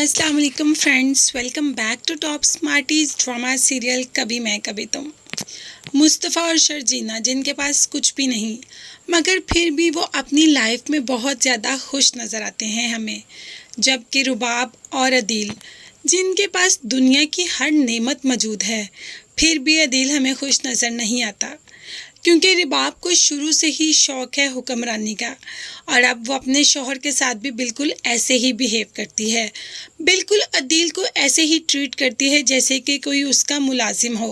अस्सलाम वालेकुम friends, welcome back to Top Smarties drama serial कभी मैं कभी तुम। मुस्तफ़ा और शर्जीना जिनके पास कुछ भी नहीं, मगर फिर भी वो अपनी लाइफ में बहुत ज़्यादा खुश नज़र आते हैं हमें, जबकि रुबाब और अदील जिनके पास दुनिया की हर नेमत मौजूद है, फिर भी अदील हमें खुश नज़र नहीं आता, क्योंकि रुबाब को शुरू से ही शौक़ है हुक्मरानी का, और अब वो अपने शौहर के साथ भी बिल्कुल ऐसे ही बिहेव करती है। बिल्कुल अदील को ऐसे ही ट्रीट करती है जैसे कि कोई उसका मुलाजिम हो।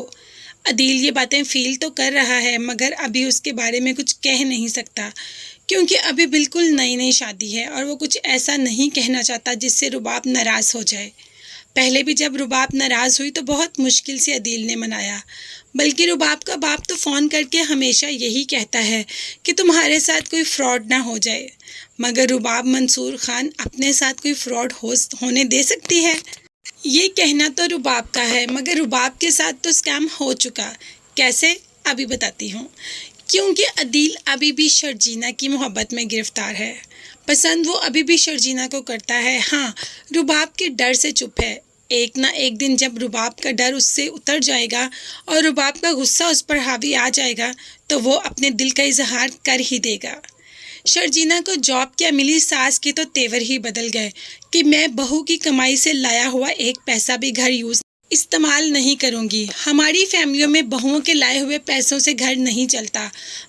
अदील ये बातें फ़ील तो कर रहा है, मगर अभी उसके बारे में कुछ कह नहीं सकता, क्योंकि अभी बिल्कुल नई नई शादी है और वो कुछ ऐसा नहीं कहना चाहता जिससे रुबाब नाराज़ हो जाए। पहले भी जब रुबाब नाराज़ हुई तो बहुत मुश्किल से अदील ने मनाया, बल्कि रुबाब का बाप तो फ़ोन करके हमेशा यही कहता है कि तुम्हारे साथ कोई फ्रॉड ना हो जाए, मगर रुबाब मंसूर ख़ान अपने साथ कोई फ्रॉड होने दे सकती है? ये कहना तो रुबाब का है, मगर रुबाब के साथ तो स्कैम हो चुका। कैसे? अभी बताती हूँ। क्योंकि अदील अभी भी शर्जीना की मोहब्बत में गिरफ्तार है। पसंद वो अभी भी शर्जीना को करता है, हाँ, रुबाब के डर से चुप है। एक ना एक दिन जब रुबाब का डर उससे उतर जाएगा और रुबाब का गुस्सा उस पर हावी आ जाएगा, तो वो अपने दिल का इजहार कर ही देगा। शर्जीना को जॉब क्या मिली, सास के तो तेवर ही बदल गए कि मैं बहू की कमाई से लाया हुआ एक पैसा भी घर इस्तेमाल नहीं करूंगी। हमारी फैमिलियों में बहुओं के लाए हुए पैसों से घर नहीं चलता,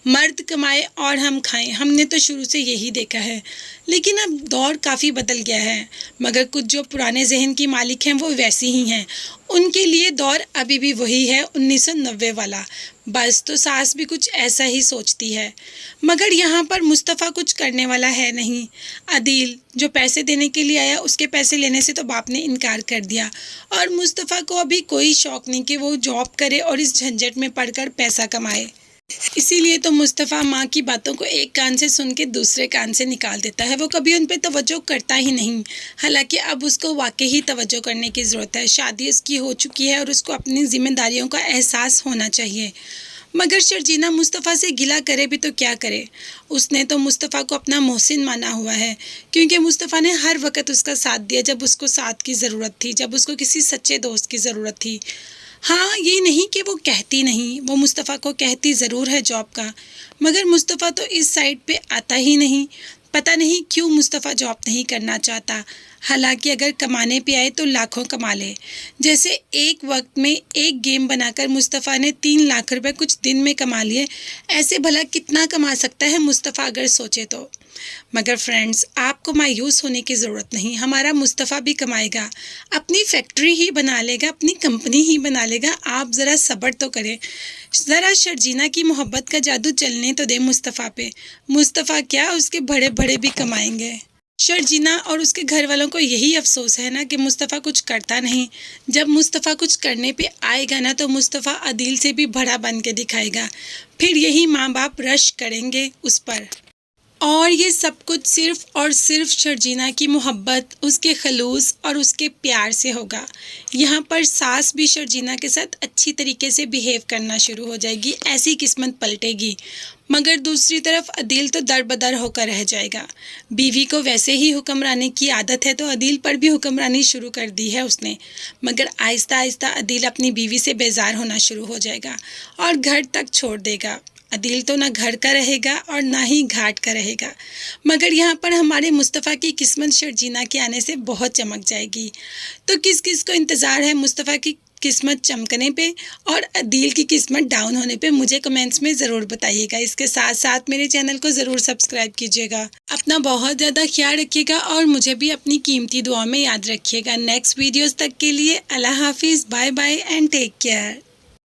मर्द कमाए और हम खाएं, हमने तो शुरू से यही देखा है। लेकिन अब दौर काफ़ी बदल गया है, मगर कुछ जो पुराने जहन की मालिक हैं वो वैसे ही हैं। उनके लिए दौर अभी भी वही है, 1990 वाला। बस तो सास भी कुछ ऐसा ही सोचती है, मगर यहाँ पर मुस्तफ़ा कुछ करने वाला है नहीं। अदील जो पैसे देने के लिए आया, उसके पैसे लेने से तो बाप ने इनकार कर दिया, और मुस्तफ़ा को अभी कोई शौक़ नहीं कि वो जॉब करे और इस झंझट में पड़कर पैसा कमाए। इसीलिए तो मुस्तफ़ा माँ की बातों को एक कान से सुन के दूसरे कान से निकाल देता है। वो कभी उन पर तवज्जो करता ही नहीं, हालांकि अब उसको वाकई ही तवज्जो करने की ज़रूरत है। शादी उसकी हो चुकी है और उसको अपनी जिम्मेदारियों का एहसास होना चाहिए। मगर शर्जीना मुस्तफ़ा से गिला करे भी तो क्या करे। उसने तो मुस्तफ़ा को अपना मोहसिन माना हुआ है, क्योंकि मुस्तफ़ा ने हर वक्त उसका साथ दिया जब उसको साथ की ज़रूरत थी, जब उसको किसी सच्चे दोस्त की ज़रूरत थी। हाँ, ये नहीं कि वो कहती नहीं, वो मुस्तफ़ा को कहती ज़रूर है जॉब का, मगर मुस्तफ़ा तो इस साइड पे आता ही नहीं। पता नहीं क्यों मुस्तफ़ा जॉब नहीं करना चाहता, हालांकि अगर कमाने पे आए तो लाखों कमा ले। जैसे एक वक्त में एक गेम बनाकर मुस्तफ़ा ने 3 लाख रुपए कुछ दिन में कमा लिए। ऐसे भला कितना कमा सकता है मुस्तफ़ा अगर सोचे तो। मगर फ्रेंड्स, आपको मायूस होने की ज़रूरत नहीं, हमारा मुस्तफ़ा भी कमाएगा, अपनी फैक्ट्री ही बना लेगा, अपनी कंपनी ही बना लेगा। आप ज़रा सब्र तो करें, ज़रा शर्जीना की मोहब्बत का जादू चलने तो दे मुस्तफ़ा पे। मुस्तफ़ा क्या, उसके बड़े बड़े भी कमाएंगे। शर्जीना और उसके घर वालों को यही अफसोस है ना कि मुस्तफ़ा कुछ करता नहीं। जब मुस्तफ़ा कुछ करने पे आएगा ना, तो मुस्तफ़ा अदील से भी बड़ा बन के दिखाएगा, फिर यही माँ बाप रश करेंगे उस पर। और ये सब कुछ सिर्फ़ और सिर्फ शर्जीना की मोहब्बत, उसके खलूस और उसके प्यार से होगा। यहाँ पर सास भी शर्जीना के साथ अच्छी तरीके से बिहेव करना शुरू हो जाएगी, ऐसी किस्मत पलटेगी। मगर दूसरी तरफ अदील तो दर बदर होकर रह जाएगा। बीवी को वैसे ही हुक्मरानी की आदत है, तो अदील पर भी हुक्मरानी शुरू कर दी है उसने। मगर आहिस्ता आहिस्ता अदील अपनी बीवी से बेजार होना शुरू हो जाएगा और घर तक छोड़ देगा। अदील तो ना घर का रहेगा और ना ही घाट का रहेगा। मगर यहाँ पर हमारे मुस्तफ़ा की किस्मत शर्जीना के आने से बहुत चमक जाएगी। तो किस किस को इंतज़ार है मुस्तफ़ा की किस्मत चमकने पे और अदील की किस्मत डाउन होने पे, मुझे कमेंट्स में ज़रूर बताइएगा। इसके साथ साथ मेरे चैनल को ज़रूर सब्सक्राइब कीजिएगा। अपना बहुत ज़्यादा ख्याल रखिएगा और मुझे भी अपनी कीमती दुआ में याद रखिएगा। नेक्स्ट वीडियोज़ तक के लिए अल्लाह हाफिज़, bye bye and take care.